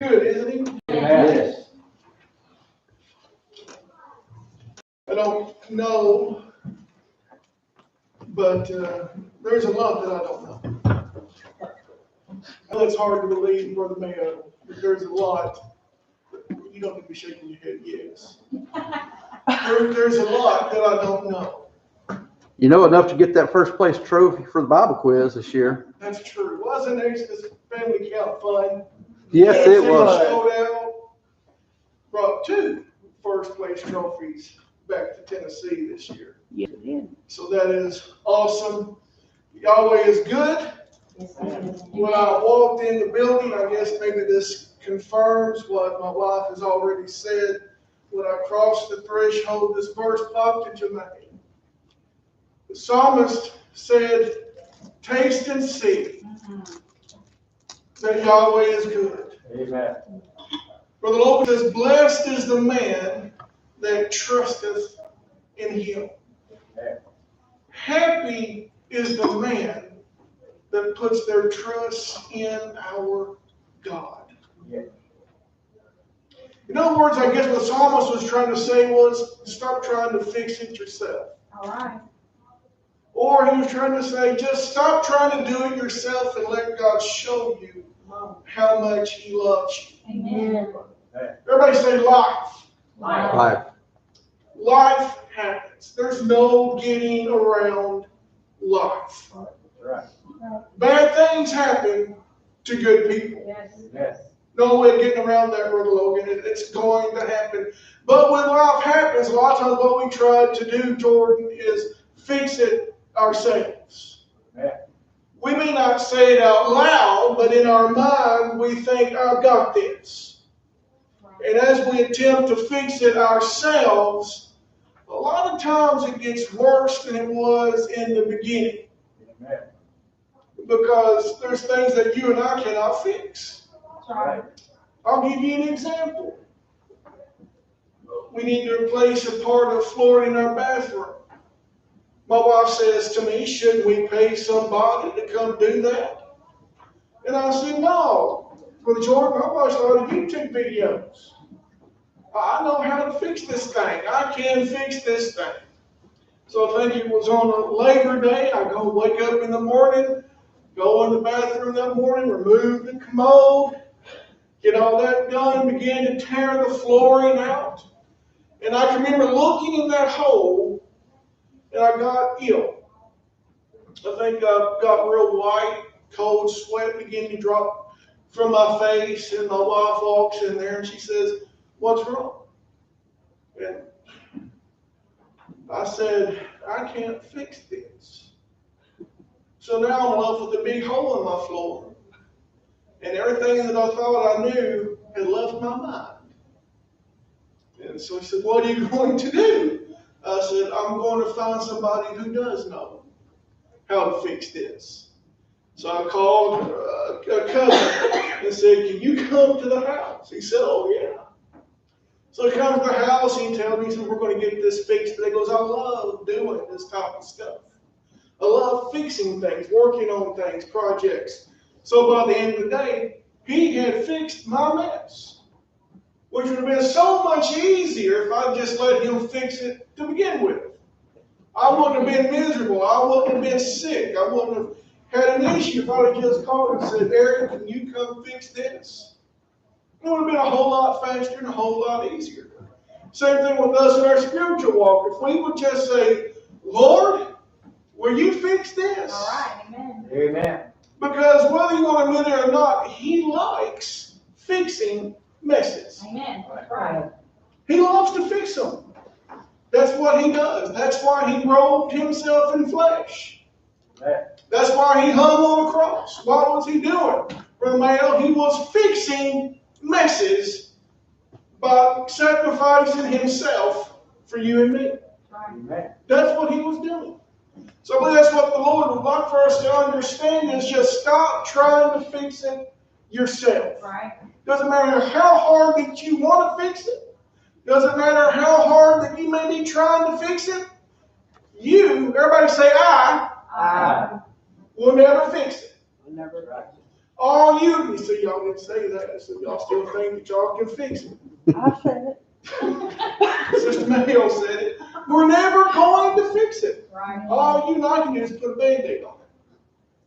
Good, isn't he? Yes. I don't know, but there's a lot that I don't know. I know it's hard to believe, Brother Mayo, but there's a lot. You don't need to be shaking your head, yes. There's a lot that I don't know. You know enough to get that first place trophy for the Bible quiz this year. That's true. Wasn't Exodus Family Count fun? Yes, it was. Showed out, brought 2 first place trophies back to Tennessee this year. Yes, it did. So that is awesome. Yahweh is good. When I walked in the building, I guess maybe this confirms what my wife has already said. When I crossed the threshold, this verse popped into my head. The psalmist said, "Taste and see that Yahweh is good." Amen. For the Lord says, "Blessed is the man that trusteth in him." Amen. Happy is the man that puts their trust in our God. Yeah. In other words, I guess what the psalmist was trying to say was, stop trying to fix it yourself. All right. Or he was trying to say, just stop trying to do it yourself and let God show you how much he loves you. Amen. Everybody say life. Life. Life happens. There's no getting around life. Right. Bad things happen to good people. Yes. Yes. No way of getting around that, Brother Logan. It's going to happen. But when life happens, a lot of times what we try to do, Jordan, is fix it ourselves. Yeah. We may not say it out loud, but in our mind, we think, I've got this. And as we attempt to fix it ourselves, a lot of times it gets worse than it was in the beginning. Amen. Because there's things that you and I cannot fix. Right. I'll give you an example. We need to replace a part of flooring in our bathroom. My wife says to me, shouldn't we pay somebody to come do that? And I said, no. Brother Jordan, I watched a lot of YouTube videos. I know how to fix this thing. I can fix this thing. So I think it was on a Labor Day. I go wake up in the morning, go in the bathroom that morning, remove the commode, get all that done, and begin to tear the flooring out. And I can remember looking in that hole, and I got ill. I think I got real white, cold sweat began to drop from my face, and my wife walks in there and she says, "What's wrong?" And I said, "I can't fix this." So now I'm left with a big hole in my floor. And everything that I thought I knew had left my mind. And so he said, "What are you going to do?" I said, "I'm going to find somebody who does know how to fix this." So I called a cousin and said, "Can you come to the house?" He said, "Oh, yeah." So he comes to the house, he tells me, he said, "We're going to get this fixed." And he goes, "I love doing this type of stuff. I love fixing things, working on things, projects." So by the end of the day, he had fixed my mess, which would have been so much easier if I just let him fix it to begin with. I wouldn't have been miserable. I wouldn't have been sick. I wouldn't have had an issue if I would have just called and said, "Eric, can you come fix this?" It would have been a whole lot faster and a whole lot easier. Same thing with us in our spiritual walk. If we would just say, "Lord, will you fix this?" All right. Amen. Amen. Because whether you want to admit it or not, he likes fixing messes. Amen. That's right. He loves to fix them. That's what he does. That's why he robed himself in flesh. Amen. That's why he hung on the cross. What was he doing? Brother Mayo, he was fixing messes by sacrificing himself for you and me. Amen. That's what he was doing. So I believe that's what the Lord would like for us to understand is just stop trying to fix it yourself. Right. Doesn't matter how hard that you want to fix it. Doesn't matter how hard that you may be trying to fix it. You, everybody say, I I will never fix it. will never right. All you see, y'all didn't say that, so y'all still think that y'all can fix it. I said Sister Mayo said it. We're never going to fix it. it. Right. All you and I can do is put a Band-Aid on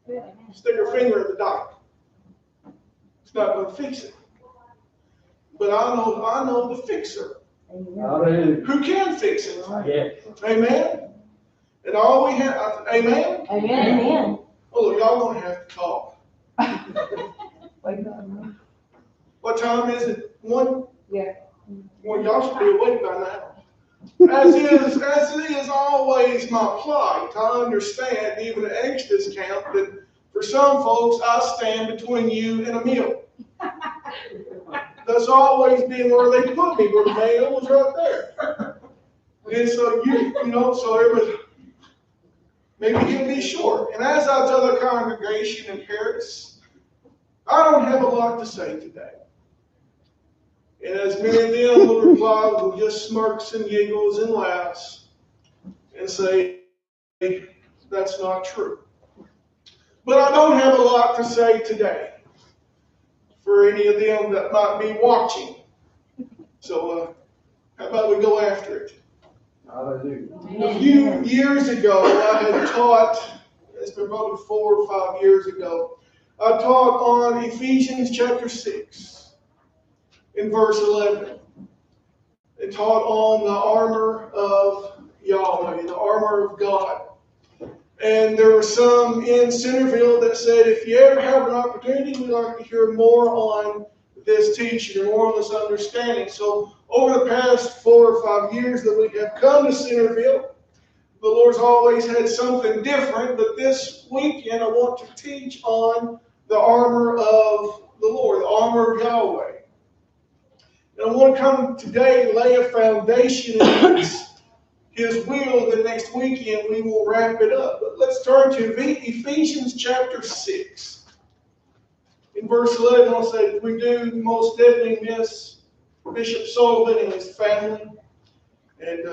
it. Stick our finger in the dot. It's not going to fix it. But I know the fixer Hallelujah. who can fix it. Yes. Amen. And all we have, amen. Amen. Oh, y'all gonna have to talk. Wake up. What time is it? 1? Yeah. Well, y'all should be awake by now. As it is always my plight, I understand, even at Exodus camp, that for some folks, I stand between you and a meal. That's always been where they put me, where the mail was right there. And so so it was, maybe he'll be short. And as I tell the congregation in Paris, I don't have a lot to say today. And as many of them will reply with just smirks and giggles and laughs and say, that's not true. But I don't have a lot to say today for any of them that might be watching. So how about we go after it? Hallelujah. A few years ago, I had taught, it's been probably 4 or 5 years ago, I taught on Ephesians chapter 6 in verse 11. And taught on the armor of Yahweh, the armor of God. And there were some in Centerville that said, if you ever have an opportunity, we'd like to hear more on this teaching, or more on this understanding. So over the past 4 or 5 years that we have come to Centerville, the Lord's always had something different, but this weekend I want to teach on the armor of the Lord, the armor of Yahweh. And I want to come today, lay a foundation in His will, and the next weekend we will wrap it up. But let's turn to Ephesians chapter 6. In verse 11, I'll say, we do most definitely miss Bishop Sullivan and his family. And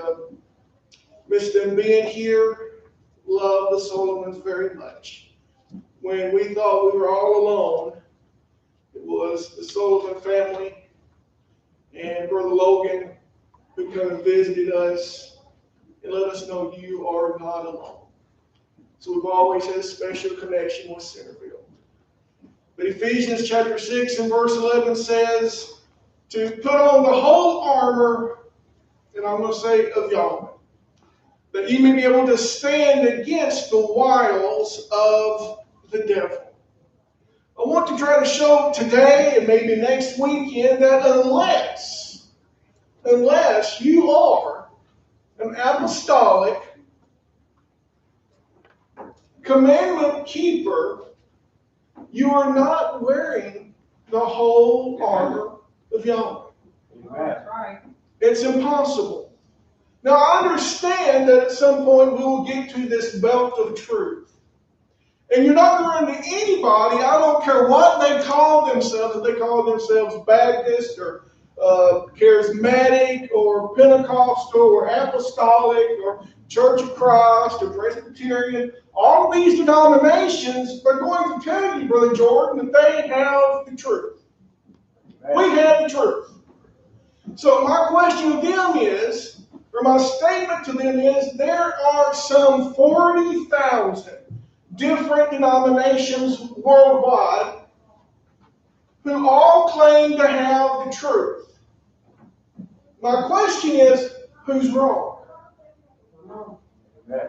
miss them being here. Love the Sullivans very much. When we thought we were all alone, it was the Sullivan family and Brother Logan who come and visited us and let us know you are not alone. So we've always had a special connection with Centerville. But Ephesians chapter 6 and verse 11 says to put on the whole armor, and I'm going to say of Yahweh, that you may be able to stand against the wiles of the devil. I want to try to show today and maybe next weekend that unless you are an apostolic commandment keeper, you are not wearing the whole armor of Yahweh. Amen. Right. It's impossible. Now, I understand that at some point we will get to this belt of truth. And you're not going to anybody, I don't care what they call themselves, if they call themselves Baptist or charismatic or Pentecostal or apostolic or Church of Christ or Presbyterian. All of these denominations are going to tell you, Brother Jordan, that they have the truth. We have the truth. So my question to them is, or my statement to them is, there are some 40,000 different denominations worldwide who all claim to have the truth. My question is, who's wrong? Amen.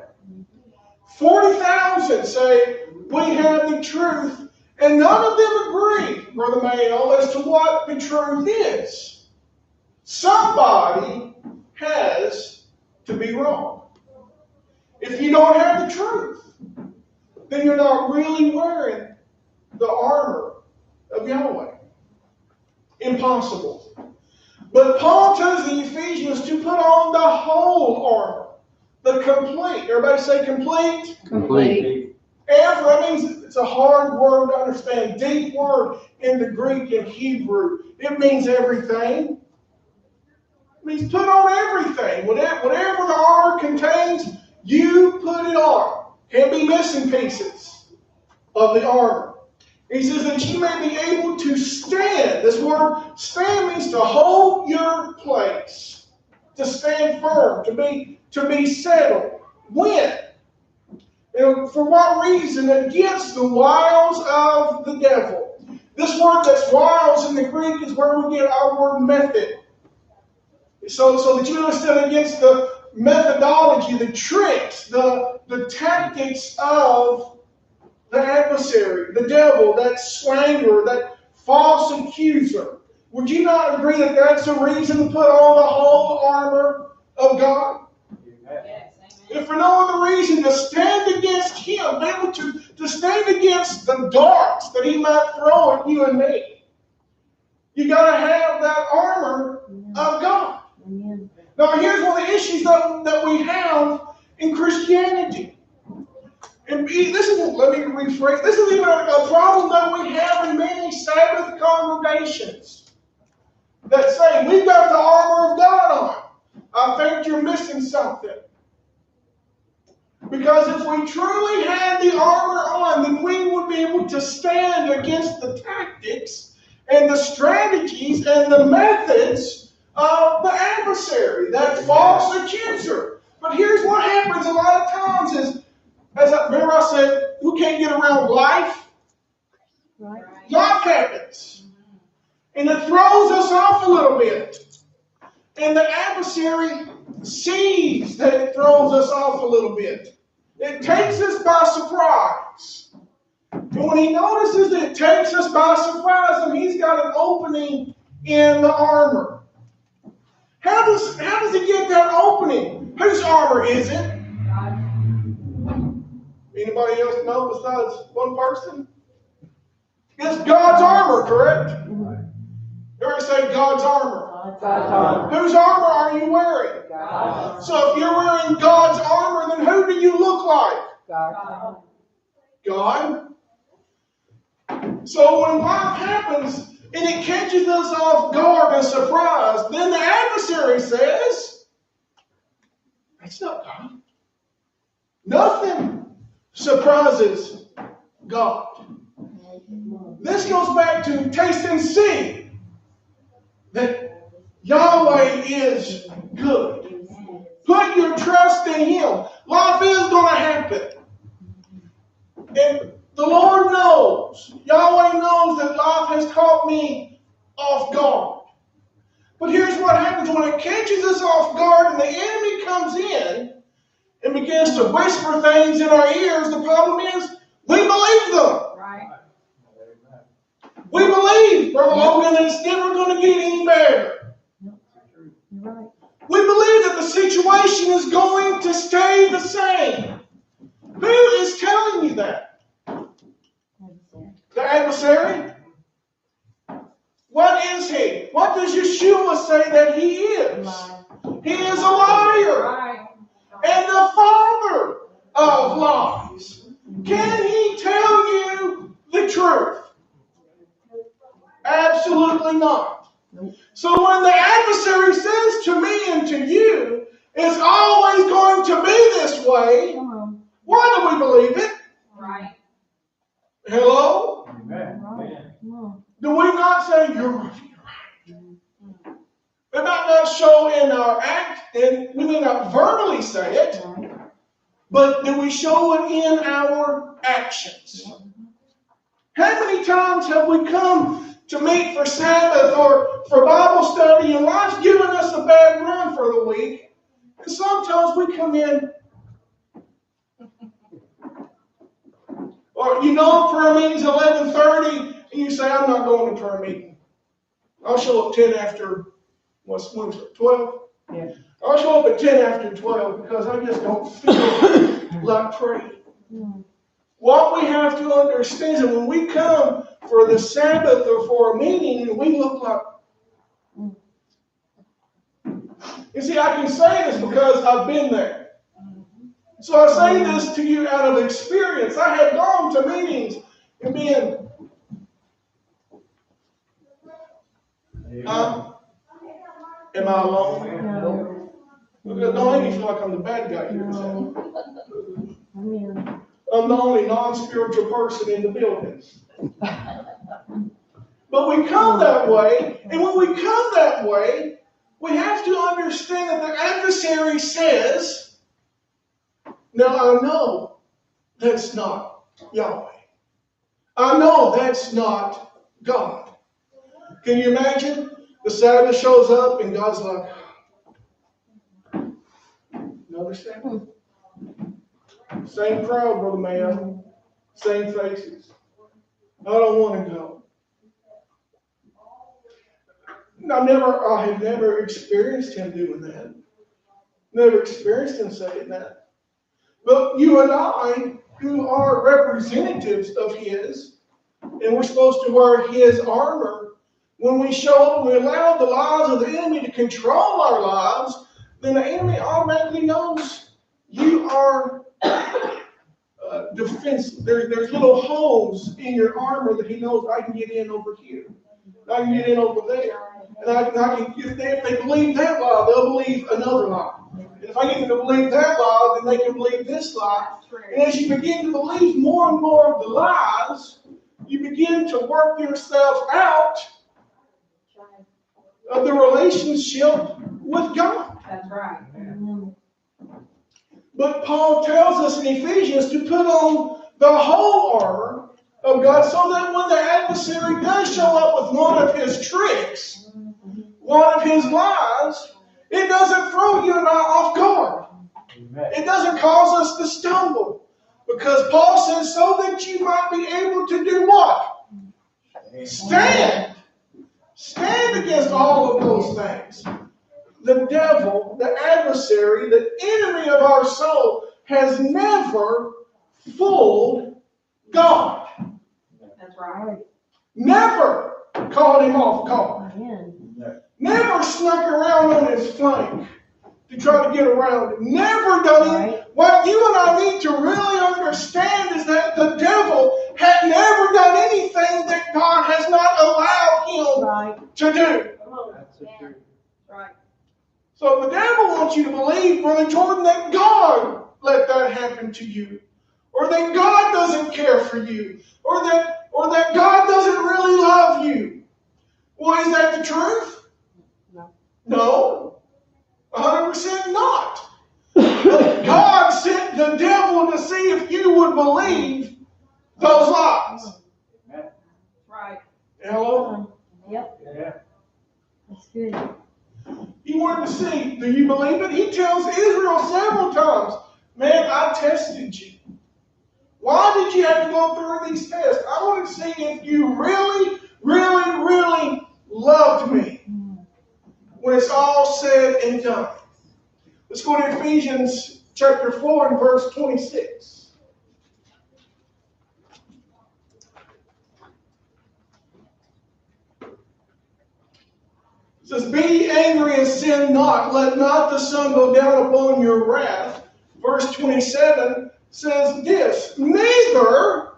40,000 say, we have the truth, and none of them agree, Brother Mayo, as to what the truth is. Somebody has to be wrong. If you don't have the truth, then you're not really wearing the armor of Yahweh. Impossible. But Paul tells the Ephesians to put on the whole armor. The complete. Everybody say complete? Complete. That means it's a hard word to understand. Deep word in the Greek and Hebrew. It means everything. It means put on everything. Whatever the armor contains, you put it on. Can't be missing pieces of the armor. He says that you may be able to stand. This word stand means to hold your place, to stand firm, to be settled. When? And for what reason? Against the wiles of the devil. This word that's wiles in the Greek is where we get our word method. So that you understand, against the methodology, the tricks, the tactics of the adversary, the devil, that slanderer, that false accuser. Would you not agree that that's a reason to put on the whole armor of God? Amen. If for no other reason, to stand against him, be able to stand against the darts that he might throw at you and me. You got to have that armor of God. Amen. Now, here's one of the issues that we have in Christianity. And this is, let me rephrase, this is even a problem that we have in many Sabbath congregations that say, we've got the armor of God on. I think you're missing something. Because if we truly had the armor on, then we would be able to stand against the tactics and the strategies and the methods of the adversary, that false accuser. But here's what happens a lot of times is, remember I said, who can't get around life? Right. Life happens. And it throws us off a little bit. And the adversary sees that it throws us off a little bit. It takes us by surprise. And when he notices that it takes us by surprise, then he's got an opening in the armor. How does he get that opening? Whose armor is it? Anybody else know besides one person? It's God's armor, correct? Everybody say God's armor. God's armor. Whose armor are you wearing? God's So if you're wearing God's armor, then who do you look like? armor. God. So when life happens and it catches us off guard and surprise, then the adversary says, that's not God. Nothing surprises God. This goes back to taste and see that Yahweh is good. Put your trust in him. Life is going to happen. And the Lord knows, Yahweh knows that life has caught me off guard. But here's what happens when it catches us off guard and the enemy comes in and begins to whisper things in our ears. The problem is, we believe them. Right. We believe, Brother Logan, that it's never going to get any better. You're right. We believe that the situation is going to stay the same. Who is telling you that? The adversary? What is he? What does Yeshua say that he is? He is a liar. Right. And the father of lies. Can he tell you the truth? Absolutely not. So when the adversary says to me and to you, it's always going to be this way, Come on. why do we believe it? Right. Hello? Amen. Right. Come on. Do we not say, you're right, you're right? It might not show in our act, and we may not verbally say it, Right. but do we show it in our actions? How many times have we come to meet for Sabbath or for Bible study, and life's given us a bad run for the week, and sometimes we come in, or prayer meeting's 11:30, and you say, I'm not going to prayer meeting. I'll show up 10 after, when's it, 12? Yeah. I'll show up at 10 after 12 because I just don't feel like praying. Mm. What we have to understand is that when we come for the Sabbath or for a meeting and we look like, you see, I can say this because I've been there. So I say this to you out of experience. I have gone to meetings and been, am I alone? No. Don't make me feel like I'm the bad guy here. No. Amen. I'm the only non-spiritual person in the building. But we come that way, and when we come that way, we have to understand that the adversary says, now I know that's not Yahweh. I know that's not God. Can you imagine? The Sabbath shows up and God's like, another Sabbath? Same crowd, Brother Mayo. Same faces. I don't want to go. I have never experienced him doing that. Never experienced him saying that. But you and I, who are representatives of his, and we're supposed to wear his armor, when we show up and we allow the lies of the enemy to control our lives, then the enemy automatically knows you are defensive. There's little holes in your armor that he knows I can get in over here. I can get in over there. And I can, if they believe that lie, they'll believe another lie. And if I get them to believe that lie, then they can believe this lie. And as you begin to believe more and more of the lies, you begin to work yourself out of the relationship with God. That's right. But Paul tells us in Ephesians to put on the whole armor of God so that when the adversary does show up with one of his tricks, one of his lies, it doesn't throw you and I off guard. It doesn't cause us to stumble. Because Paul says so that you might be able to do what? Stand. Stand against all of those things. The devil, the adversary, the enemy of our soul has never fooled God. That's right. Never caught him off guard. Amen. Never snuck around on his flank to try to get around him. Never done it. What you and I need to really understand is that the devil had never done anything that God has not allowed him to do. That's the truth. Right. So the devil wants you to believe, Brother Jordan, that God let that happen to you. Or that God doesn't care for you. Or that God doesn't really love you. Well, is that the truth? No. 100% not. But God sent the devil to see if you would believe those lies. Right. Hello? Yep. Yeah. That's good. He wanted to see, do you believe it? He tells Israel several times, man, I tested you. Why did you have to go through these tests? I wanted to see if you really, really, really loved me. When it's all said and done. Let's go to Ephesians chapter 4 and verse 26. It says, be ye angry and sin not. Let not the sun go down upon your wrath. Verse 27 says this, neither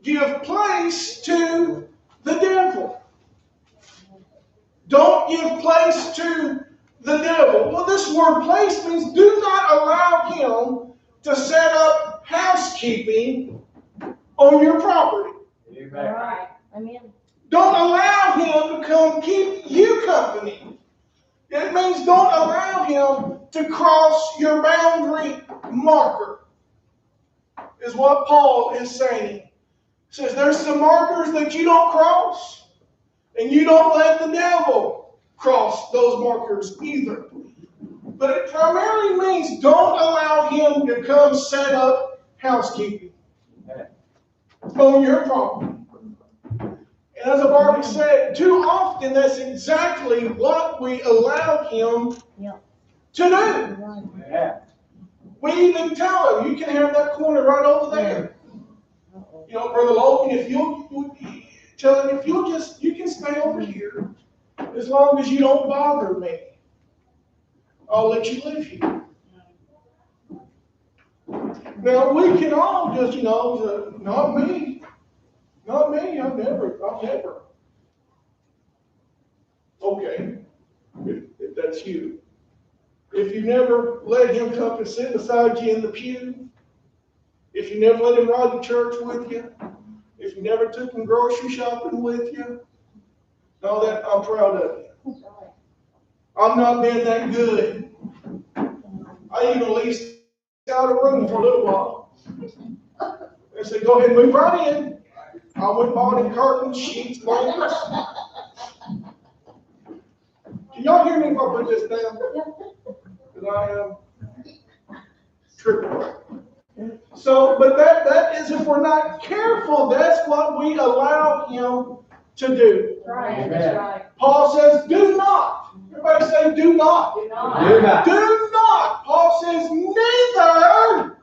give place to the devil. Don't give place to the devil. Well, this word place means do not allow him to set up housekeeping on your property. Amen. Right. Amen. Don't allow him to come keep you company. It means don't allow him to cross your boundary marker, is what Paul is saying. He says there's some markers that you don't cross. And you don't let the devil cross those markers either. But it primarily means don't allow him to come set up housekeeping on your property. And as I've already said, too often that's exactly what we allow him to do. Yeah. We even tell him, you can have that corner right over there. You know, Brother Logan, if you tell him, if you can stay over here as long as you don't bother me. I'll let you live here. Now, we can all just, not me. Not me, I'll never. Okay, if that's you. If you never let him come and sit beside you in the pew, if you never let him ride to church with you, if you never took them grocery shopping with you, all that, I'm proud of you. I'm not been that good. I even leased out a room for a little while. They said, go ahead and move right in. I went and bought him curtains, sheets, blankets. Can y'all hear me if I put this down? Because I am tripping. So, but that is if we're not careful, that's what we allow him to do. Right, that's right. Paul says, do not. Everybody say, do not. Do not. Do not. Do not. Paul says, neither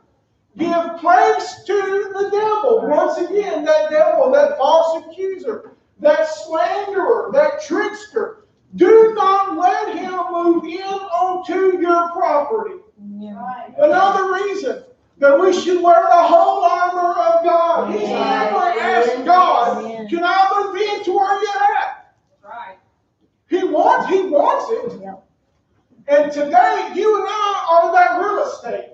give place to the devil. Once again, that devil, that false accuser, that slanderer, that trickster. Do not let him move in onto your property. Right. Another reason that we should wear the whole armor of God. He's never asked God, can I move into where you're at? Right. He wants it. Yep. And today, you and I are that real estate.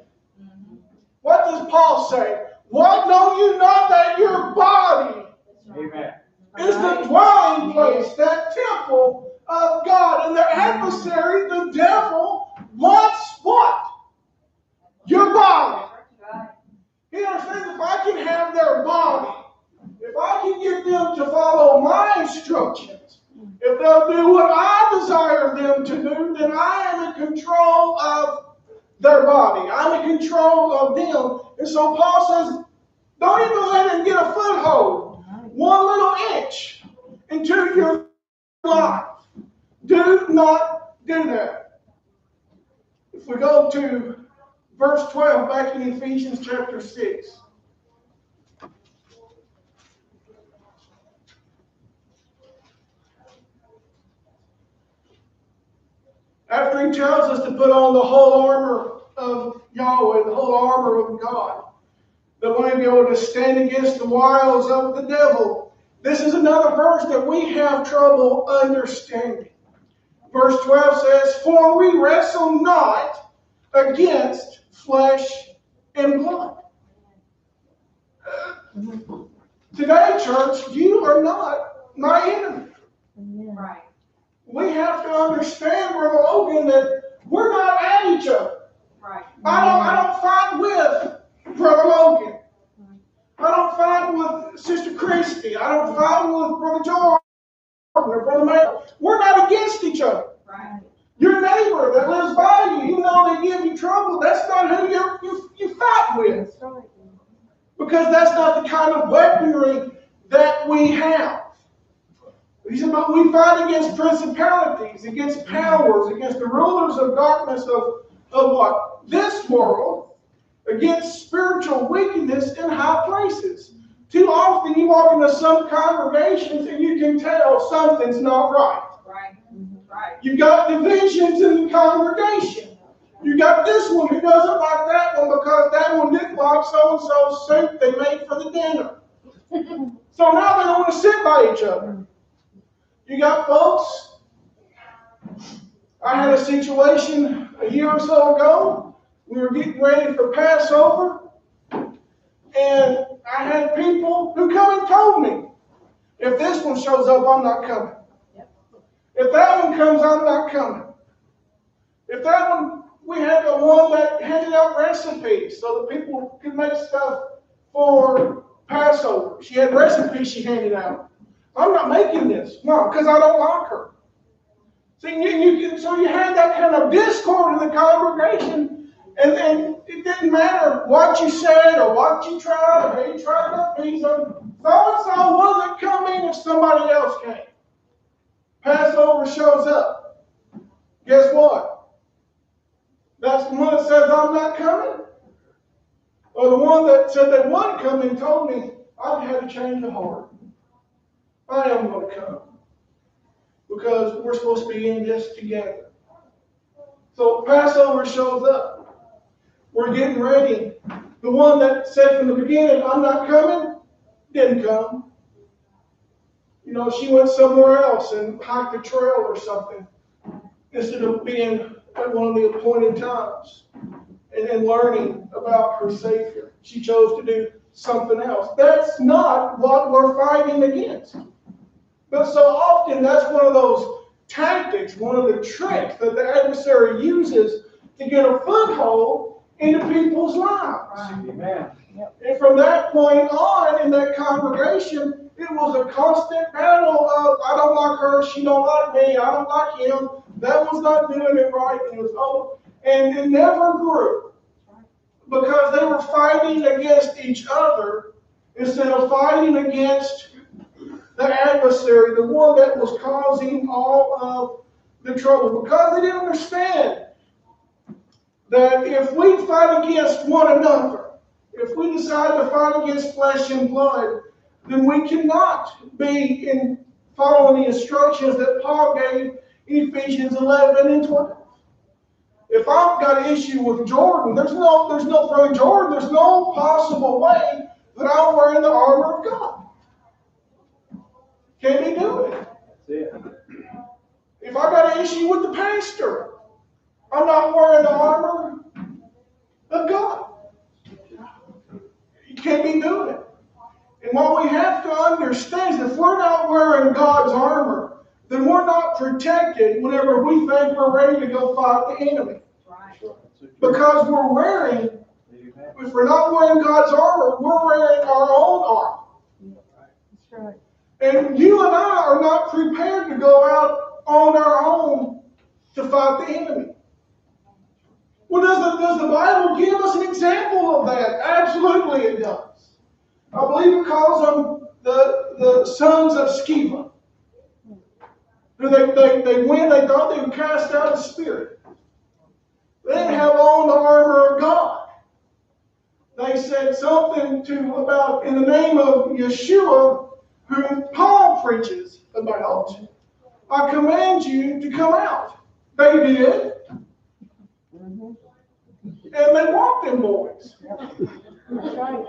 What does Paul say? What know you not that your body Amen. is the dwelling place, that temple of God? And the adversary, the devil, wants what? Your body. He understands if I can have their body, if I can get them to follow my instructions, if they'll do what I desire them to do, then I am in control of their body. I'm in control of them. And so Paul says, don't even let him get a foothold, one little inch into your life. Do not do that. If we go to verse 12 back in Ephesians chapter 6. After he tells us to put on the whole armor of Yahweh, the whole armor of God, that we may be able to stand against the wiles of the devil. This is another verse that we have trouble understanding. Verse 12 says, for we wrestle not against flesh and blood. Today, church, you are not my enemy. Right. We have to understand, Brother Logan, that we're not at each other. Right. I don't fight with Brother Logan. I don't fight with Sister Christy. I don't fight with Brother George or Brother Mayor. We're not against each other. Right. Your neighbor that lives by you, even though they give you trouble, that's not who you fight with. That's right. Because that's not the kind of weaponry that we have. He said, but we fight against principalities, against powers, against the rulers of darkness of what? This world, against spiritual wickedness in high places. Too often you walk into some congregations and you can tell something's not right. Right. Right. You've got divisions in the congregation. You got this one who doesn't like that one because that one didn't like so-and-so's soup they made for the dinner. So now they don't want to sit by each other. You got folks. I had a situation a year or so ago. We were getting ready for Passover. And I had people who come and told me, if this one shows up, I'm not coming. If that one comes, I'm not coming. If that one, we had the one that handed out recipes so that people could make stuff for Passover. She had recipes she handed out. I'm not making this. No, because I don't like her. See, so you had that kind of discord in the congregation, and it didn't matter what you said or what you tried, or you tried to appease them. So-and-so wasn't coming if somebody else came. Passover shows up. Guess what? That's the one that says, I'm not coming. Or the one that said they would come and told me, I've had a change of heart. I am going to come. Because we're supposed to be in this together. So Passover shows up. We're getting ready. The one that said from the beginning, I'm not coming, didn't come. You know, she went somewhere else and hiked a trail or something instead of being at one of the appointed times and learning about her Savior. She chose to do something else. That's not what we're fighting against. But so often that's one of those tactics, one of the tricks that the adversary uses to get a foothold into people's lives. Amen. And from that point on in that congregation, it was a constant battle of, I don't like her, she don't like me, I don't like him, that was not doing it right, and it was over. And it never grew because they were fighting against each other instead of fighting against the adversary, the one that was causing all of the trouble. Because they didn't understand that if we fight against one another, if we decide to fight against flesh and blood, then we cannot be in following the instructions that Paul gave in Ephesians 11 and 12. If I've got an issue with Jordan, there's no brother Jordan, there's no possible way that I'm wearing the armor of God. Can't be doing it. That's it. If I got an issue with the pastor, I'm not wearing the armor of God. You can't be doing it. And what we have to understand is if we're not wearing God's armor, then we're not protected whenever we think we're ready to go fight the enemy. Because we're wearing, if we're not wearing God's armor, we're wearing our own armor. That's right. And you and I are not prepared to go out on our own to fight the enemy. Well, does the Bible give us an example of that? Absolutely it does. I believe it calls them the sons of Sceva. They went, they thought they would cast out a spirit. They didn't have on the armor of God. They said something about in the name of Yeshua, whom Paul preaches about, I command you to come out. They did. And they walked them boys. That's right.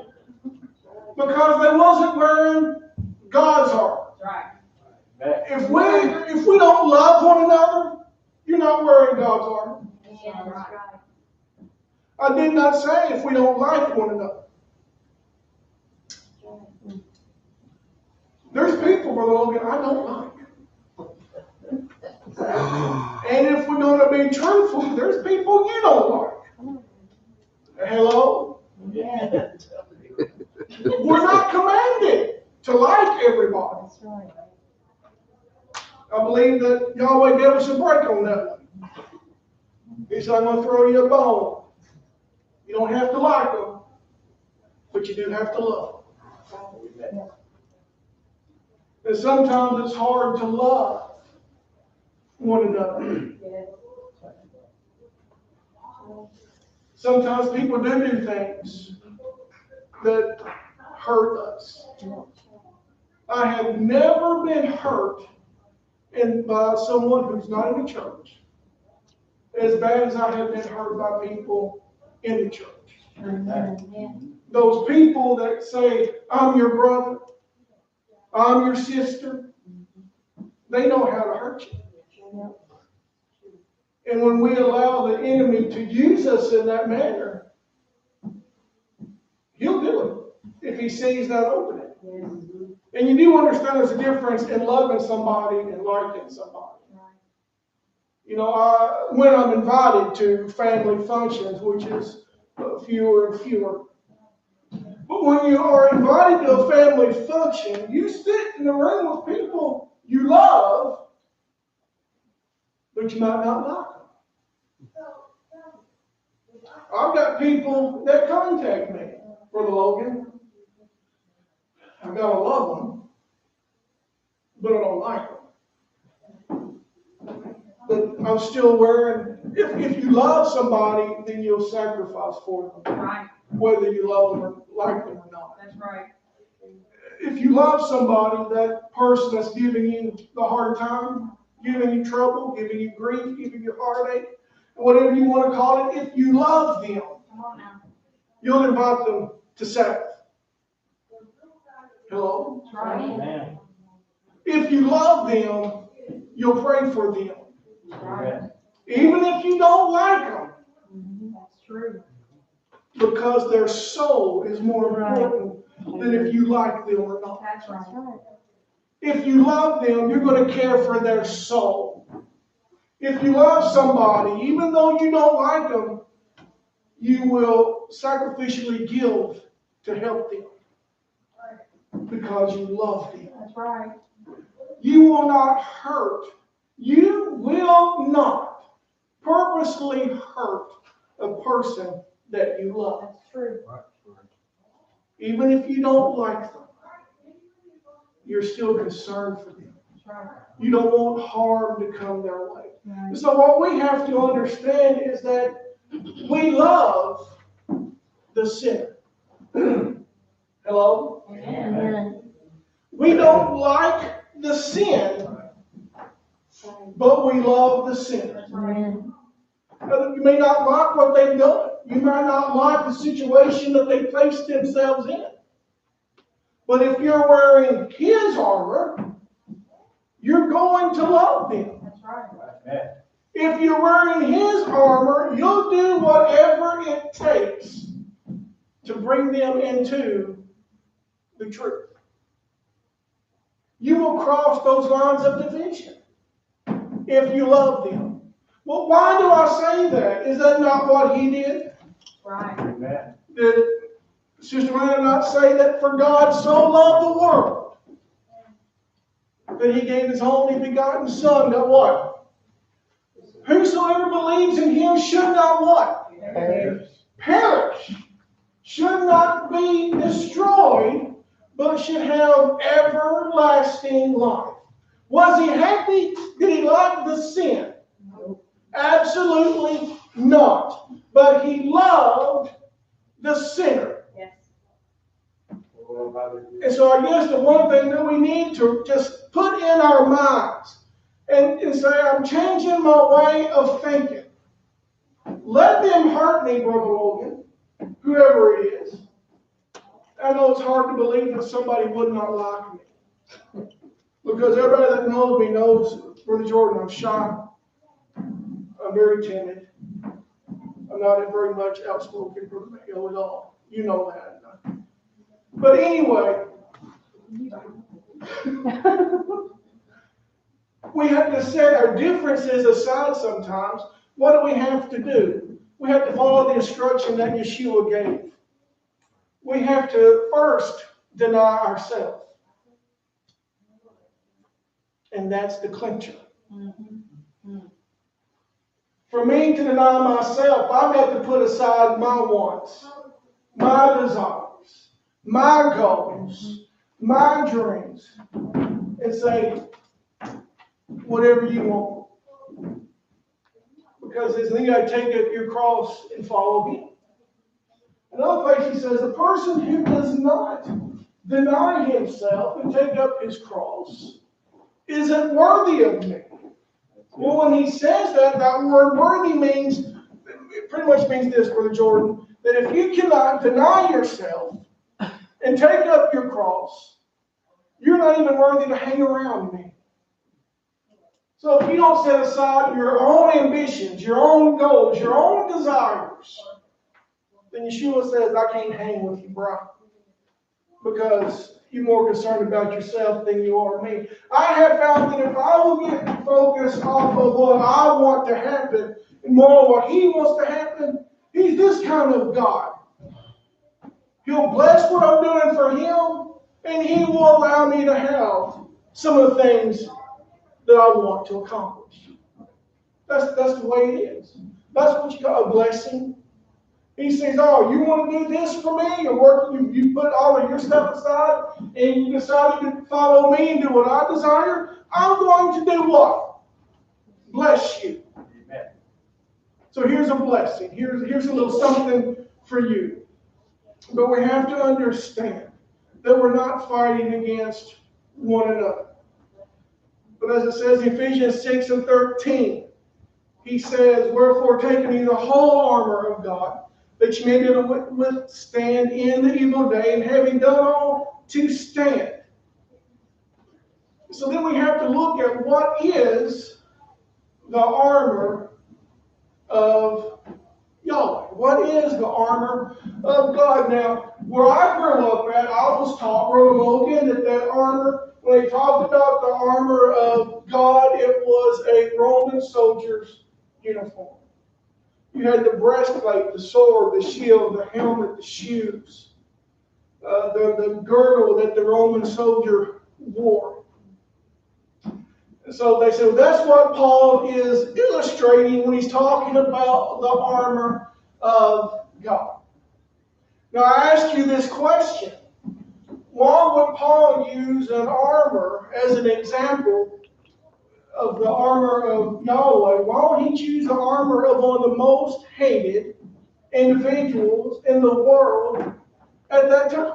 Because they wasn't wearing God's armor. Right. If we don't love one another, you're not wearing God's armor. Yeah, that's right. I did not say if we don't like one another. There's people, Brother Logan, I don't like. And if we're going to be truthful, there's people you don't like. Hello? Yeah. We're not commanded to like everybody. That's right. I believe that Yahweh gave us a break on that one. He said, I'm going to throw you a bone. You don't have to like them, but you do have to love them. And sometimes it's hard to love one another. Sometimes people do things that hurt us. I have never been hurt by someone who's not in the church as bad as I have been hurt by people in the church. Those people that say, I'm your brother, I'm your sister, they know how to hurt you. And when we allow the enemy to use us in that manner, he'll do it if he sees that opening. And you do understand there's a difference in loving somebody and liking somebody. You know, when I'm invited to family functions, which is fewer and fewer, but when you are invited to a family function, you sit in a room with people you love, but you might not like them. I've got people that contact me, Brother Logan. I've got to love them, but I don't like them. But I'm still wearing, if you love somebody, then you'll sacrifice for them. Right. Whether you love them or like them or not. That's right. If you love somebody, that person that's giving you the hard time, giving you trouble, giving you grief, giving you heartache, whatever you want to call it, if you love them, Come on now. you'll invite them to Sabbath. Hello? That's right. Amen. If you love them, you'll pray for them. Right. Even if you don't like them. That's true. because their soul is more important than if you like them or not. That's right. If you love them, you're going to care for their soul. If you love somebody, even though you don't like them, you will sacrificially give to help them because you love them. That's right. You will not hurt. You will not purposely hurt a person that you love. That's true. Even if you don't like them, you're still concerned for them. That's right. You don't want harm to come their way. Right. So what we have to understand is that we love the sinner. Hello? Amen. We don't like the sin, but we love the sinner. Amen. You may not like what they've done. You might not like the situation that they placed themselves in. But if you're wearing His armor, you're going to love them. That's right. Amen. If you're wearing His armor, you'll do whatever it takes to bring them into the truth. You will cross those lines of division if you love them. Well, why do I say that? Is that not what He did? Right. Amen. Did Sister Lana not say that for God so loved the world that He gave His only begotten Son that what? Whosoever believes in Him should not what? Perish. Should not be destroyed, but should have everlasting life. Was He happy? Did He like the sin? Absolutely not. But He loved the sinner. Yes. And so I guess the one thing that we need to just put in our minds and say, I'm changing my way of thinking. Let them hurt me, Brother Logan, whoever it is. I know it's hard to believe that somebody would not like me. Because everybody that knows me knows, Brother Jordan, I'm shy. I'm very timid. I'm not very much outspoken, Brother McGill, at all. You know that. But anyway, we have to set our differences aside sometimes. What do we have to do? We have to follow the instruction that Yeshua gave. We have to first deny ourselves. And that's the clincher. Mm-hmm. For me to deny myself, I've got to put aside my wants, my desires, my goals, my dreams, and say, whatever you want. Because then you got to take up your cross and follow Him. Another place He says, the person who does not deny himself and take up his cross isn't worthy of me. Well, when He says that, that word worthy means, it pretty much means this, Brother Jordan, that if you cannot deny yourself and take up your cross, you're not even worthy to hang around me. So if you don't set aside your own ambitions, your own goals, your own desires, then Yeshua says, I can't hang with you, bro. Because you're more concerned about yourself than you are me. I have found that if I will get focused off of what I want to happen and more what He wants to happen, He's this kind of God. He'll bless what I'm doing for Him, and He will allow me to have some of the things that I want to accomplish. That's the way it is. That's what you call a blessing. He says, oh, you want to do this for me? You put all of your stuff aside and you decided to follow me and do what I desire? I'm going to do what? Bless you. Amen. So here's a blessing. Here's a little something for you. But we have to understand that we're not fighting against one another. But as it says in Ephesians 6 and 13, he says, wherefore taking you the whole armor of God, that you may be able to withstand in the evil day, and having done all, to stand. So then we have to look at what is the armor of Yahweh. God? What is the armor of God? Now, where I grew up at, I was taught, Brother Logan, that armor, when they talked about the armor of God, it was a Roman soldier's uniform. You had the breastplate, the sword, the shield, the helmet, the shoes, the girdle that the Roman soldier wore. So they said, well, that's what Paul is illustrating when he's talking about the armor of God. Now I ask you this question. Why would Paul use an armor as an example of the armor of Yahweh? Why would he choose the armor of one of the most hated individuals in the world at that time?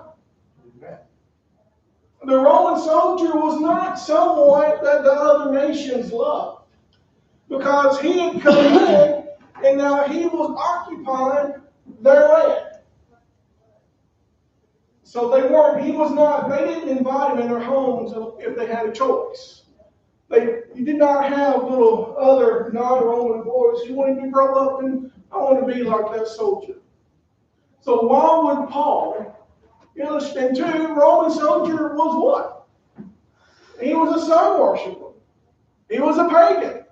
The Roman soldier was not someone that the other nations loved, because he had come in and now he was occupying their land. So they didn't invite him in their homes if they had a choice. You did not have little other non-Roman boys who wanted to grow up and I want to be like that soldier. So why would Paul illustrate? And two, Roman soldier was what? He was a sun worshiper. He was a pagan.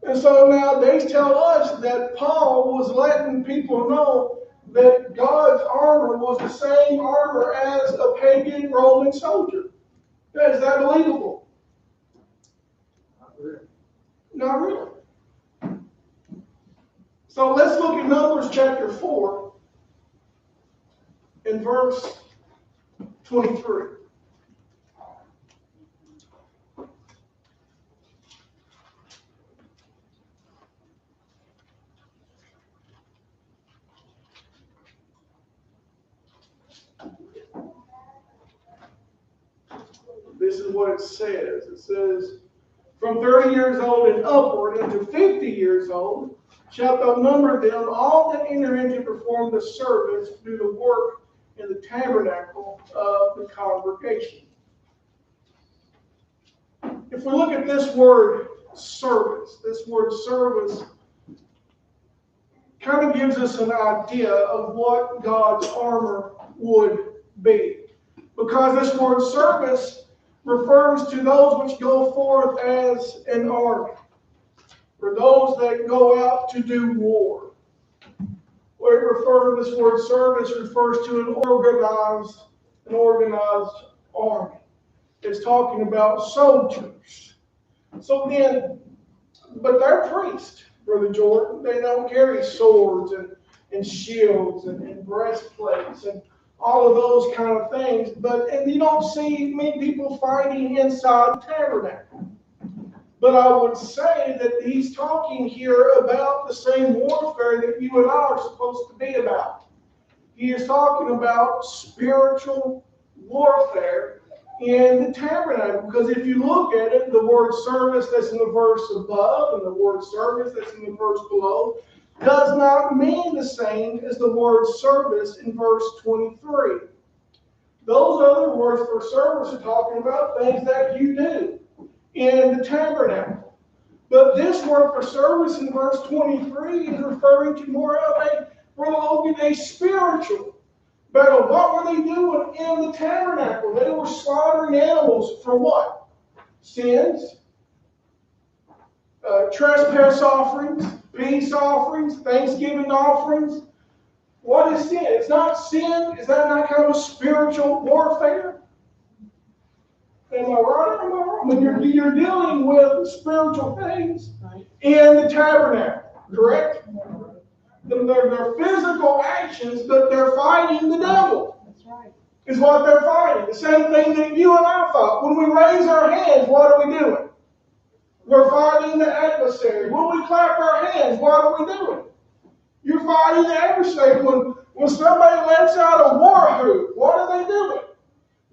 And so now they tell us that Paul was letting people know that God's armor was the same armor as a pagan Roman soldier. Is that believable? Not really. So let's look at Numbers chapter 4 in verse 23. This is what it says. It says, from 30 years old and upward unto 50 years old shalt thou number them, all that enter in to perform the service, to do the work in the tabernacle of the congregation. If we look at this word service kind of gives us an idea of what God's armor would be. Because this word service refers to those which go forth as an army, or those that go out to do war. This word service refers to an organized army. It's talking about soldiers. So then, but they're priests, Brother Jordan. They don't carry swords and shields and breastplates and all of those kind of things. And you don't see many people fighting inside the tabernacle. But I would say that he's talking here about the same warfare that you and I are supposed to be about. He is talking about spiritual warfare in the tabernacle. Because if you look at it, the word service that's in the verse above and the word service that's in the verse below does not mean the same as the word service in verse 23. Those other words for service are talking about things that you do in the tabernacle. But this word for service in verse 23 is referring to more of a spiritual battle. What were they doing in the tabernacle? They were slaughtering animals for what? Sins, trespass offerings, peace offerings, thanksgiving offerings. What is sin? It's not sin. Is that not kind of spiritual warfare? Am I right or am I wrong? When you're dealing with spiritual things in the tabernacle, correct? They're physical actions, but they're fighting the devil. That's right. Is what they're fighting. The same thing that you and I fight. When we raise our hands, what are we doing? We're fighting the adversary. When we clap our hands, what are we doing? You're fighting the adversary. When somebody lets out a war whoop, what are they doing?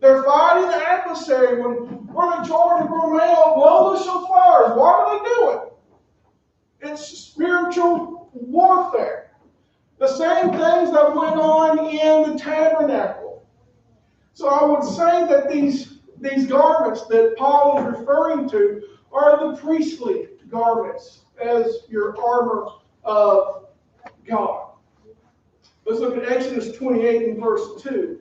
They're fighting the adversary. When Brother George and Brother Mayo blow the shofars, what are they doing? It's spiritual warfare. The same things that went on in the tabernacle. So I would say that these garments that Paul is referring to are the priestly garments as your armor of God. Let's look at Exodus 28 and verse 2.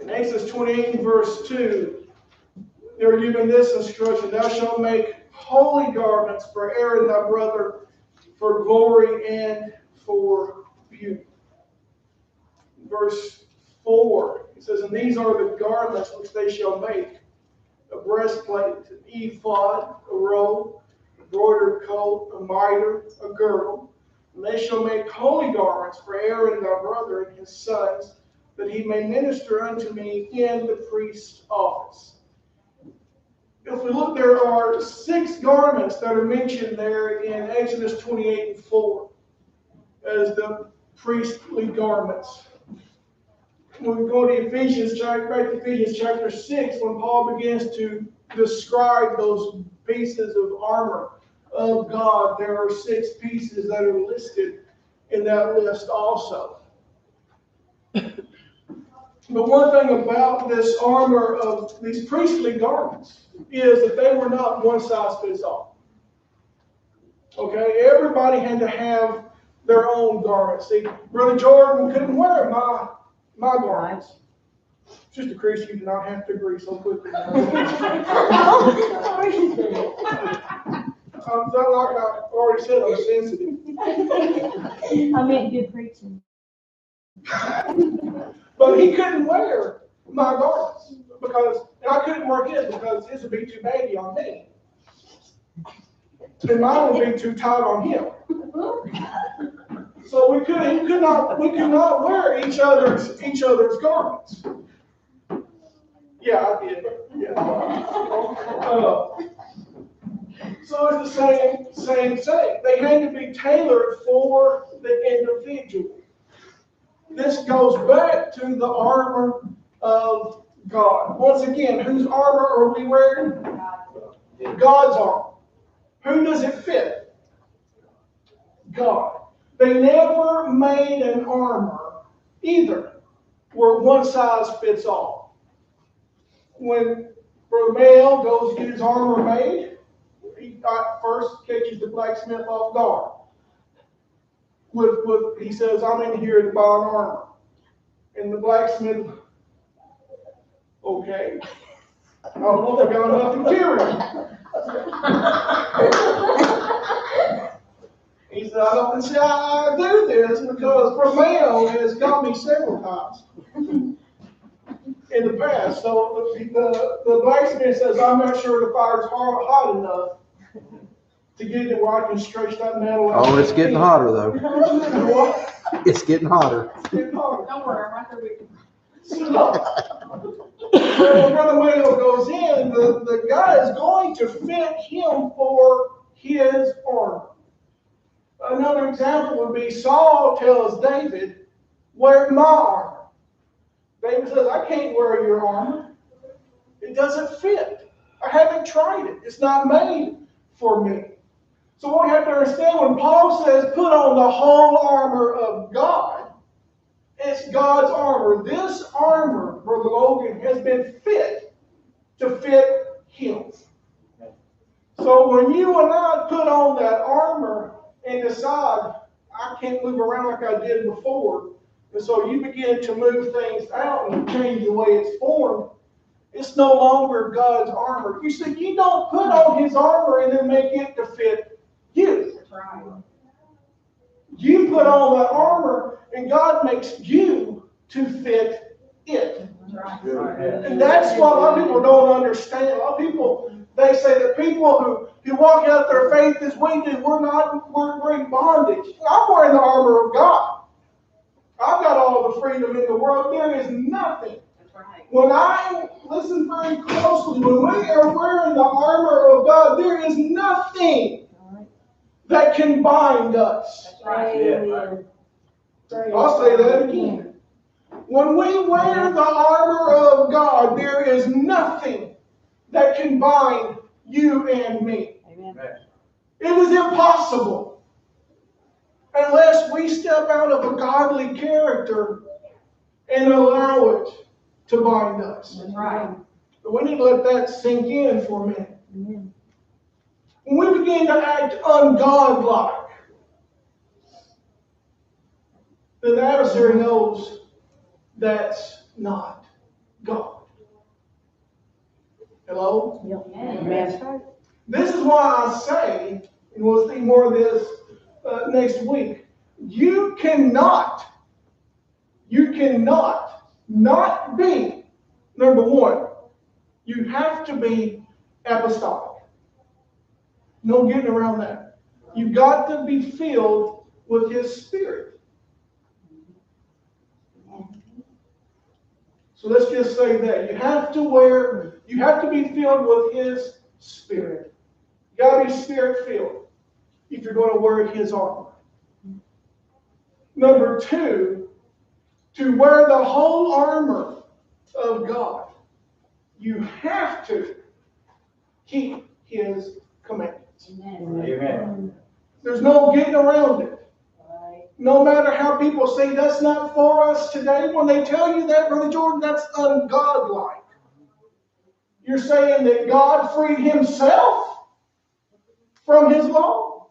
In Exodus 28 and verse 2, they were given this instruction: Thou shalt make holy garments for Aaron thy brother, for glory and for beauty. Verse 4, it says, And these are the garments which they shall make: a breastplate, an ephod, a robe, a embroidered coat, a mitre, a girdle. And they shall make holy garments for Aaron thy brother and his sons, that he may minister unto me in the priest's office. If we look, there are 6 garments that are mentioned there in Exodus 28 and 4 as the priestly garments. When we go to Ephesians, back to Ephesians chapter 6, when Paul begins to describe those pieces of armor of God, there are 6 pieces that are listed in that list also. But one thing about this armor of these priestly garments is that they were not one size fits all. Okay, everybody had to have their own garments. See, Brother Jordan couldn't wear my garments. Sister Chris, you do not have to agree so quickly. I felt like I already said I was sensitive. I meant good preaching. But he couldn't wear my garments and I couldn't wear his because his would be too baggy on me. And mine would be too tight on him. So we could not wear each other's garments. Yeah, I did. Yeah. So it's the same thing. They had to be tailored for the individual. This goes back to the armor of God. Once again, whose armor are we wearing? God's armor. Who does it fit? God. They never made an armor either where one size fits all. When Brother Male goes to get his armor made, he first catches the blacksmith off guard. He says, I'm in here to buy an armor. And the blacksmith, okay. I don't know if I got enough material. He said, I don't see how I do this because Romeo has got me several times in the past. So the blacksmith says, I'm not sure the fire's hot enough to get it where I can stretch that metal out. Oh, it's getting hotter though. What? It's getting hotter. It's getting hotter. Don't worry, I'm right there with you. So when Brother Mayo goes in, the guy is going to fit him for his armor. Another example would be Saul tells David, wear my armor. David says, I can't wear your armor. It doesn't fit. I haven't tried it. It's not made for me. So what we have to understand, when Paul says put on the whole armor of God, it's God's armor. This armor, Brother Logan, has been fit to fit him. So when you and I put on that armor and decide, I can't move around like I did before, and so you begin to move things out and change the way it's formed, it's no longer God's armor. You see, you don't put on his armor and then make it to fit you. That's right. You put on that armor and God makes you to fit it. That's right. And that's what a lot of people don't understand. A lot of people, they say that people who walk out their faith as we do, we're in bondage. I'm wearing the armor of God. I've got all the freedom in the world. There is nothing. That's right. When I listen very closely, when we are wearing the armor of God, there is nothing that can bind us. That's right. Yeah. I'll say that again. When we wear the armor of God, there is nothing that can bind you and me. Amen. It is impossible. Unless we step out of a godly character and allow it to bind us. That's right. But we need to let that sink in for a minute. Amen. When we begin to act ungodlike, then the adversary knows that's not God. Hello? Amen. This is why I say, and we'll see more of this next week, you cannot not be, number one, you have to be apostolic. No getting around that. You've got to be filled with His Spirit. So let's just say that. You have to be filled with His Spirit. You got to be Spirit filled if you're going to wear His armor. Number two, to wear the whole armor of God, you have to keep His commandments. Amen. There's no getting around it. No matter how people say that's not for us today, when they tell you that, Brother Jordan, that's ungodlike. You're saying that God freed Himself from His law?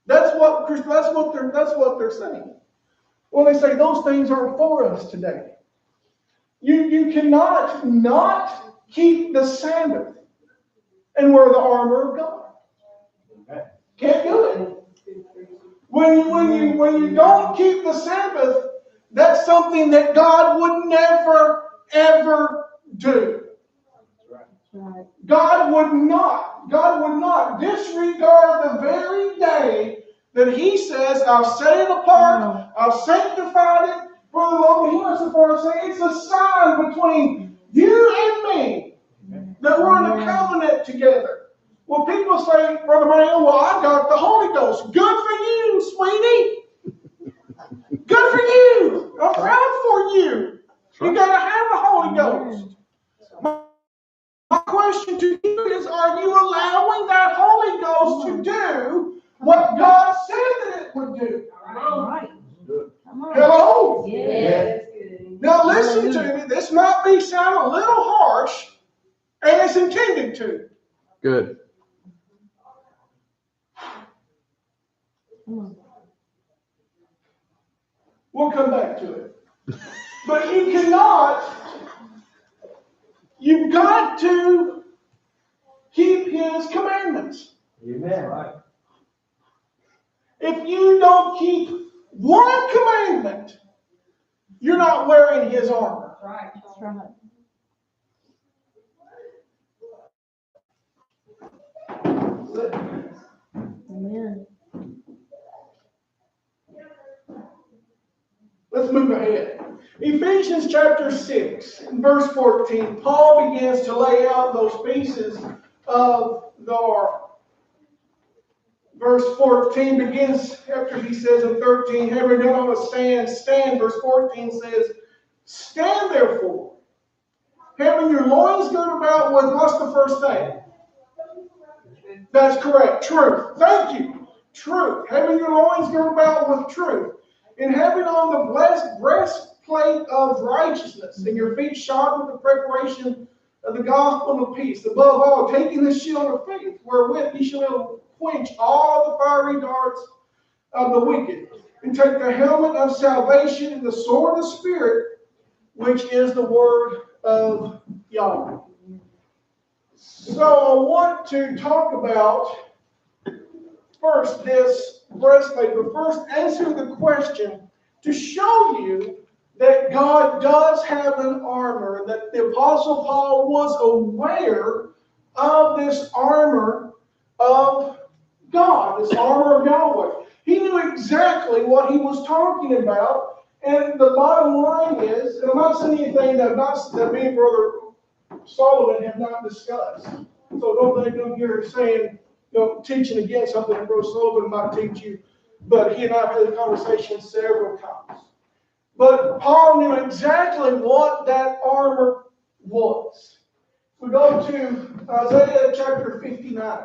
That's what they're saying. When they say those things aren't for us today. You cannot not keep the Sabbath and wear the armor of God. Can't do it. When you don't keep the Sabbath, that's something that God would never, ever do. God would not disregard the very day that He says, I've set it apart, I've sanctified it for the Lord. He wants to say it's a sign between you and me that we're in a covenant together. Well, people say, Brother Manuel, well, I got the Holy Ghost. Good for you, sweetie. Good for you. I'm proud for you. You got to have the Holy Ghost. My question to you is, are you allowing that Holy Ghost to do what God said that it would do? Right. Hello? Yes. Now listen to me. This might sound a little harsh, and it's intended to. Good. We'll come back to it. But you've got to keep His commandments. Amen. If you don't keep one commandment, you're not wearing His armor. That's right. Amen. Let's move ahead. Ephesians chapter 6, verse 14, Paul begins to lay out those pieces of the armor. Verse 14 begins after he says in 13, having done on a stand. Verse 14 says, stand therefore, having your loins girt about with, what's the first thing? That's correct, truth. Thank you. Truth. Having your loins girt about with truth, and having on the breastplate of righteousness, and your feet shod with the preparation of the gospel of peace. Above all, taking the shield of faith, wherewith ye shall quench all the fiery darts of the wicked, and take the helmet of salvation and the sword of the Spirit, which is the word of Yahweh. So I want to talk about first this breastplate, but first answer the question to show you that God does have an armor, that the Apostle Paul was aware of this armor of God, this armor of Yahweh. He knew exactly what he was talking about, and the bottom line is, and I'm not saying anything that me and Brother Solomon have not discussed. So don't think I'm here saying, teaching against something that Brother Solomon might teach you, but he and I have had a conversation several times. But Paul knew exactly what that armor was. We go to Isaiah chapter 59.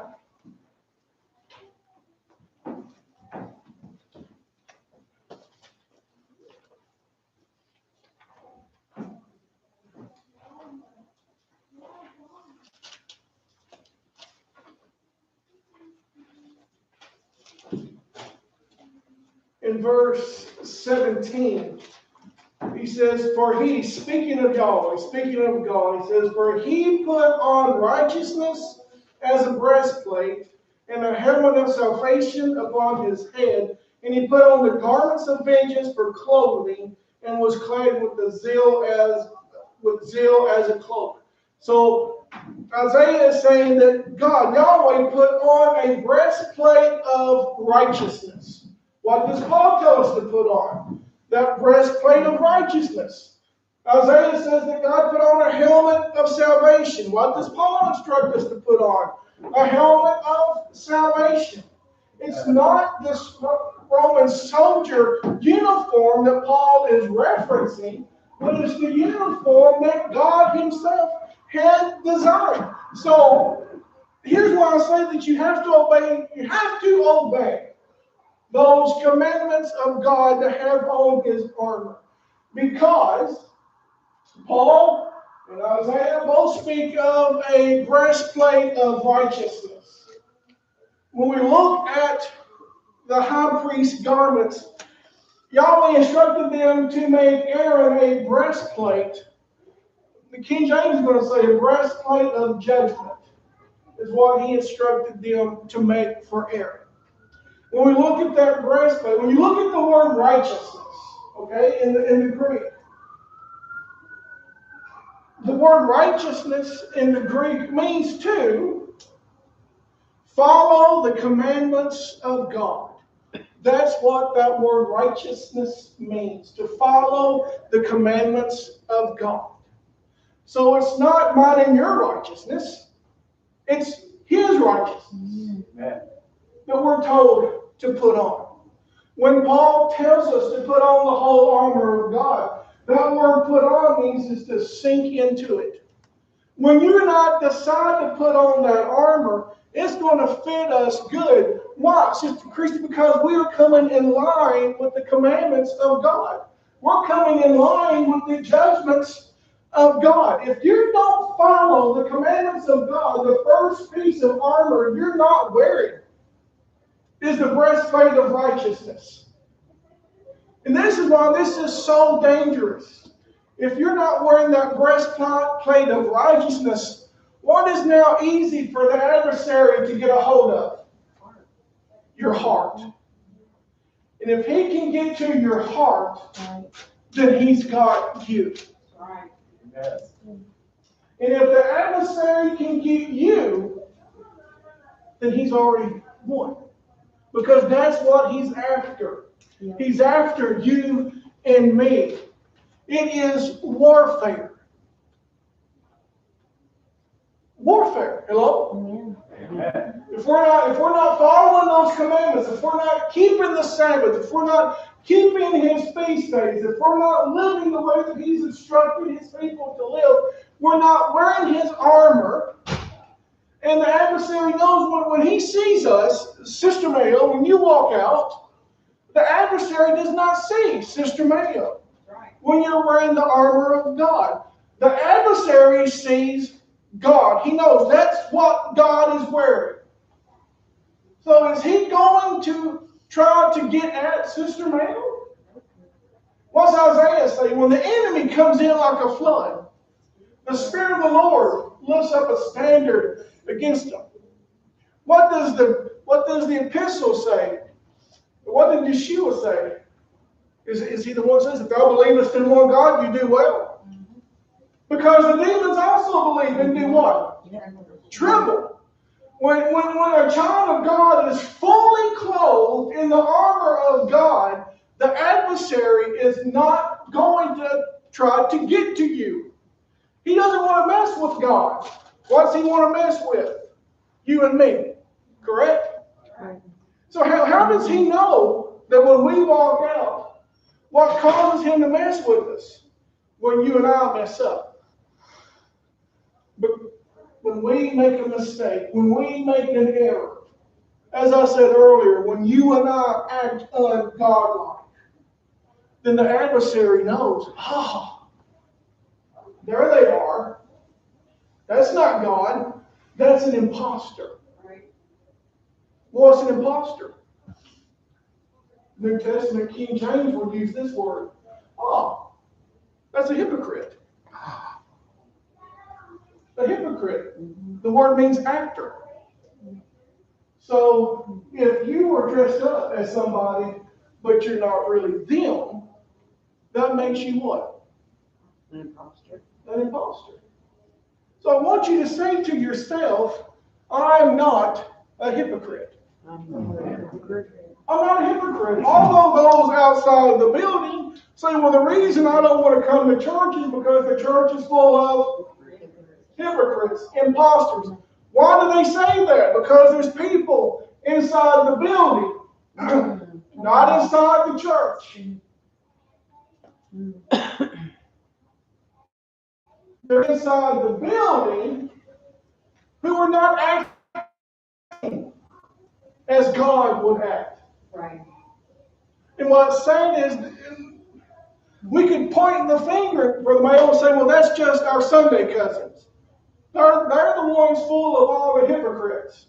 in verse 17. He says, for he, speaking of Yahweh, speaking of God, he says, for he put on righteousness as a breastplate and a helmet of salvation upon his head, and he put on the garments of vengeance for clothing, and was clad with zeal as a cloak. So Isaiah is saying that God, Yahweh, put on a breastplate of righteousness. What does Paul tell us to put on? That breastplate of righteousness. Isaiah says that God put on a helmet of salvation. What does Paul instruct us to put on? A helmet of salvation. It's not this Roman soldier uniform that Paul is referencing, but it's the uniform that God himself had designed. So here's why I say that you have to obey those commandments of God to have on his armor. Because Paul and Isaiah both speak of a breastplate of righteousness. When we look at the high priest's garments, Yahweh instructed them to make Aaron a breastplate. The King James is going to say a breastplate of judgment is what he instructed them to make for Aaron. When we look at that breastplate, when you look at the word righteousness, okay, in the Greek, the word righteousness in the Greek means to follow the commandments of God. That's what that word righteousness means, to follow the commandments of God. So it's not mine and your righteousness, it's his righteousness that we're told to put on. When Paul tells us to put on the whole armor of God, that word put on means is to sink into it. When you and I decide to put on that armor, it's going to fit us good. Why, Sister Christy? Because we are coming in line with the commandments of God. We're coming in line with the judgments of God. If you don't follow the commandments of God, the first piece of armor you're not wearing is the breastplate of righteousness. And this is why this is so dangerous. If you're not wearing that breastplate of righteousness, what is now easy for the adversary to get a hold of? Your heart. And if he can get to your heart, then he's got you. Right. Yes. And if the adversary can get you, then he's already won. Because that's what he's after. Yeah. He's after you and me. It is warfare. Warfare. Hello? Amen. If we're not following those commandments, if we're not keeping the Sabbath, if we're not keeping his feast days, if we're not living the way that he's instructed his people to live, we're not wearing his armor. And the adversary knows when he sees us, Sister Mayo, when you walk out, the adversary does not see Sister Mayo when you're wearing the armor of God. The adversary sees God. He knows that's what God is wearing. So is he going to try to get at Sister Mayo? What's Isaiah say? When the enemy comes in like a flood, the Spirit of the Lord lifts up a standard against them. What does the epistle say? What did Yeshua say? Is he the one that says, if thou believest in one God, you do well? Because the demons also believe and do what? Tremble. When a child of God is fully clothed in the armor of God, the adversary is not going to try to get to you. He doesn't want to mess with God. What's he want to mess with? You and me. Correct? So how does he know that when we walk out, what causes him to mess with us? When you and I mess up. But when we make a mistake, when we make an error, as I said earlier, when you and I act ungodlike, then the adversary knows, there they are. That's not God. That's an imposter. What's an imposter? New Testament, King James would use this word. Oh, that's a hypocrite. A hypocrite. The word means actor. So if you are dressed up as somebody, but you're not really them, that makes you what? An imposter. An imposter. So I want you to say to yourself, I'm not a hypocrite. I'm not a hypocrite. I'm not a hypocrite. Although those outside of the building say, well, the reason I don't want to come to church is because the church is full of hypocrites, imposters. Why do they say that? Because there's people inside the building, not inside the church. They're inside the building who are not acting as God would act. Right. And what it's saying is, we could point the finger at Brother Mayo and say, well, that's just our Sunday cousins. They're the ones full of all the hypocrites.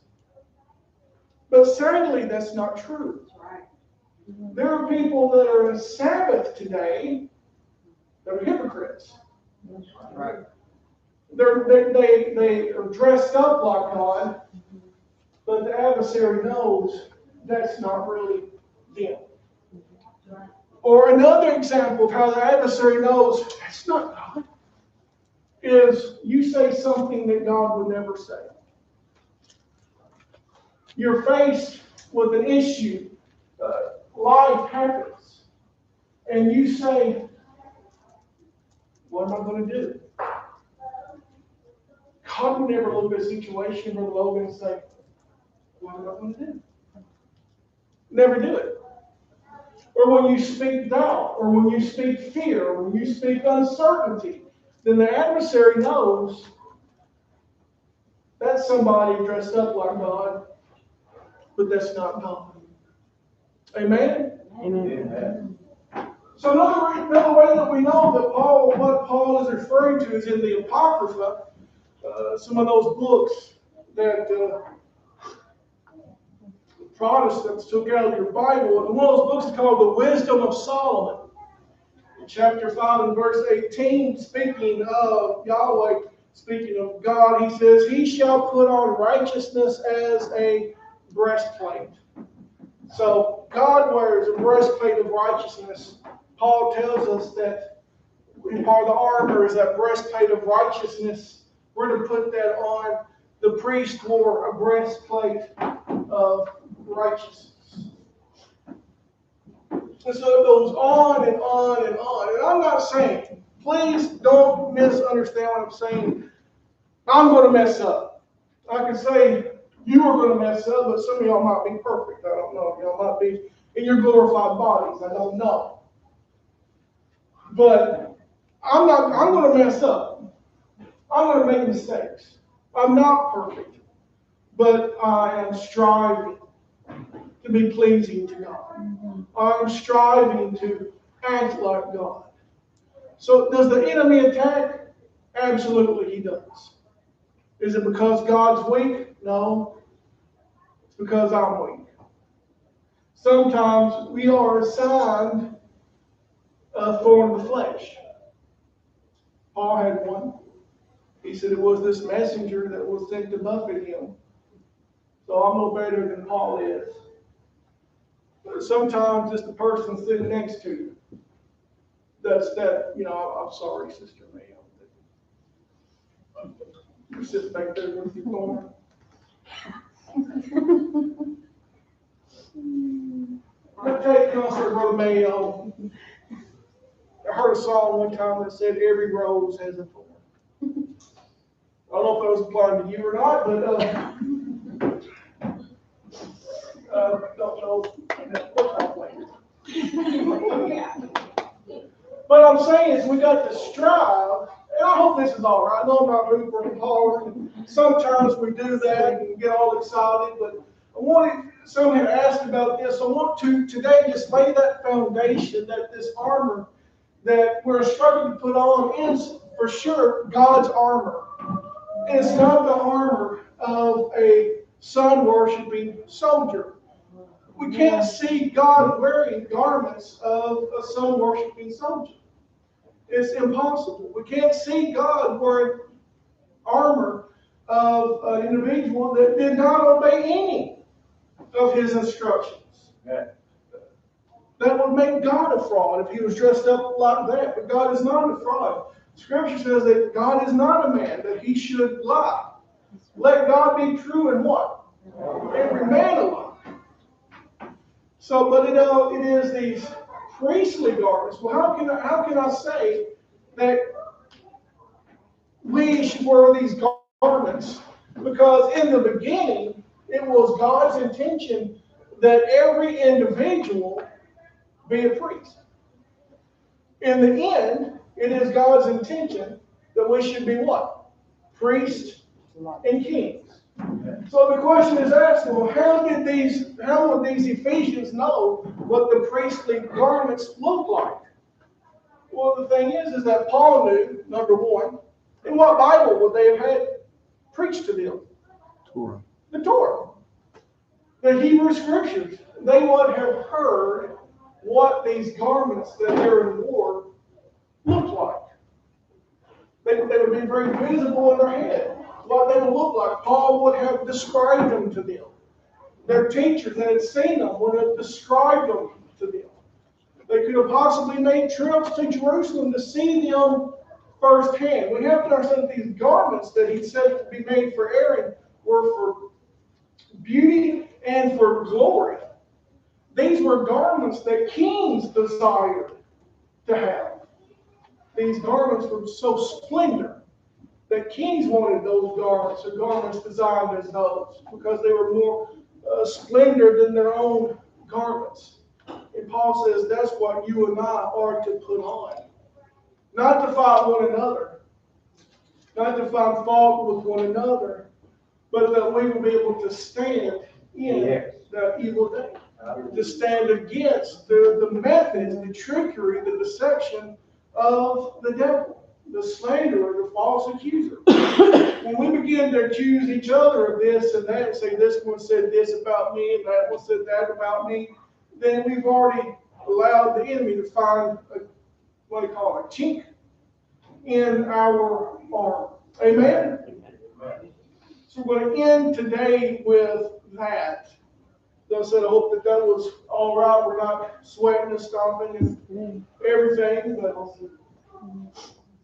But sadly, that's not true. Right. There are people that are in Sabbath today that are hypocrites. Right. They are dressed up like God, but the adversary knows that's not really them. Or another example of how the adversary knows that's not God is you say something that God would never say. You're faced with an issue, life happens, and you say, what am I going to do? God would never look at a situation, Brother Logan, and say, what am I going to do? Never do it. Or when you speak doubt, or when you speak fear, or when you speak uncertainty, then the adversary knows that's somebody dressed up like God, but that's not God. Amen? Amen. So another way that we know that what Paul is referring to is in the Apocrypha, some of those books that Protestants took out of your Bible. And one of those books is called The Wisdom of Solomon. In chapter 5 and verse 18, speaking of Yahweh, speaking of God, he says, he shall put on righteousness as a breastplate. So God wears a breastplate of righteousness. Paul tells us that part of the armor is that breastplate of righteousness. We're to put that on. The priest wore a breastplate of righteousness. And so it goes on and on and on. And I'm not saying, please don't misunderstand what I'm saying. I'm going to mess up. I can say you are going to mess up, but some of y'all might be perfect. I don't know. Y'all might be in your glorified bodies. I don't know. But I'm going to mess up. I'm going to make mistakes. I'm not perfect. But I am striving to be pleasing to God. I'm striving to act like God. So does the enemy attack? Absolutely he does. Is it because God's weak? No. It's because I'm weak. Sometimes we are assigned a thorn of the flesh. Paul had one. He said it was this messenger that was sent to buffet him. So I'm no better than Paul is. But sometimes it's the person sitting next to you. I'm sorry, Sister May. You sit back there with your thorn. But take concert, Brother Mayo. I heard a song one time that said every rose has a thorn. I don't know if that was applying to you or not, but don't know what I'm playing. But I'm saying is we got to strive, and I hope this is all right. I know I'm not rooting for Paul. Sometimes we do that and get all excited, but someone had asked about this. I want to today just lay that foundation, that this armor that we're struggling to put on is for sure God's armor. It's not the armor of a sun-worshiping soldier. We can't see God wearing garments of a sun-worshiping soldier. It's impossible. We can't see God wearing armor of an individual that did not obey any of his instructions. Yeah. That would make God a fraud if he was dressed up like that. But God is not a fraud. Scripture says that God is not a man that he should lie. Let God be true and what? Every man a lie. So, but it is these priestly garments. Well, how can I say that we should wear these garments? Because in the beginning, it was God's intention that every individual be a priest. In the end, it is God's intention that we should be what? Priests and kings. So the question is asked, well, how would these Ephesians know what the priestly garments look like? Well, the thing is that Paul knew, number one, in what Bible would they have had preached to them? Torah. The Torah. The Hebrew Scriptures. They would have heard what these garments that Aaron wore looked like. They would be very visible in their head, what they would look like. Paul would have described them to them. Their teachers that had seen them would have described them to them. They could have possibly made trips to Jerusalem to see them firsthand. We have to understand that these garments that he said to be made for Aaron were for beauty and for glory. These were garments that kings desired to have. These garments were so splendor that kings wanted those garments, or garments designed as those, because they were more splendor than their own garments. And Paul says that's what you and I are to put on. Not to fight one another, not to find fault with one another, but that we will be able to stand in that evil day. To stand against the methods, the trickery, the deception of the devil, the slanderer, the false accuser. When we begin to accuse each other of this and that, and say this one said this about me and that one said that about me, then we've already allowed the enemy to find a chink in our armor. Amen? So we're going to end today with that. As I said, I hope that was all right. We're not sweating and stomping and everything, but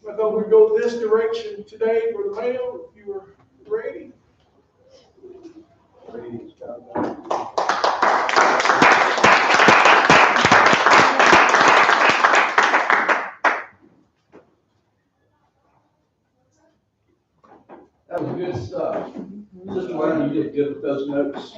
I thought we'd go this direction today for the mail, if you were ready. That was good stuff. Sister Wayne, you did good with those notes.